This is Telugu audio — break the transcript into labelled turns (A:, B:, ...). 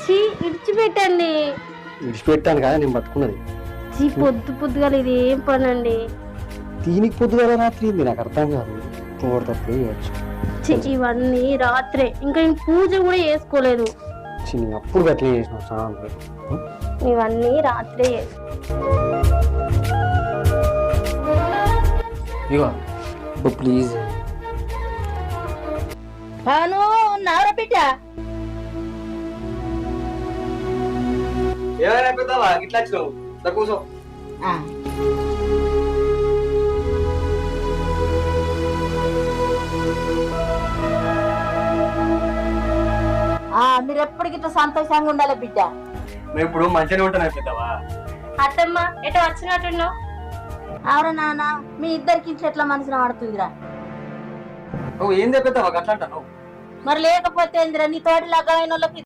A: చీ ఇడిచిపెట్టండి.
B: విడిచిపెట్టాను కదా నేను బతుకున్నది.
A: చీ పొద్దు పొద్దుగా ఇది ఏం పని అండి?
B: దీనికి పొద్దుగా రాత్రి ఇది నాకు అర్థం కాదు. తప్పుడు చేయొచ్చు.
A: ఇవన్నీ రాత్రే, ఇంకా నేను పూజ కూడా చేసుకోలేదు.
B: నేను అప్పుడు గట్లే చేసిన చాలా.
A: ఇవన్నీ రాత్రే
B: ఇగో ప్లీజ్.
C: భాను ఉన్నావురా బిడ్డ?
B: ఏమైనా పెద్దవా ఇట్లా వచ్చినావు? కూర్చో.
C: మీరు ఎప్పటికి ఇట్లా సంతోషంగా ఉండాలి బిడ్డ.
B: మేము ఇప్పుడు మంచిగానే ఉంటాను పెద్దవా.
A: అత్తమ్మ ఎటో వచ్చినట్టున్నావు?
C: అవురా నాన్న, మీ ఇద్దరికి ఇట్లా ఎట్లా మనసున పడుతుందిరా?
B: నువ్వు ఏం తెప్పిద్దావా అట్లా అంటావు?
C: మరి లేకపోతే ఏందిరా, నీ తోటి లగ్గమైన వాళ్ళకి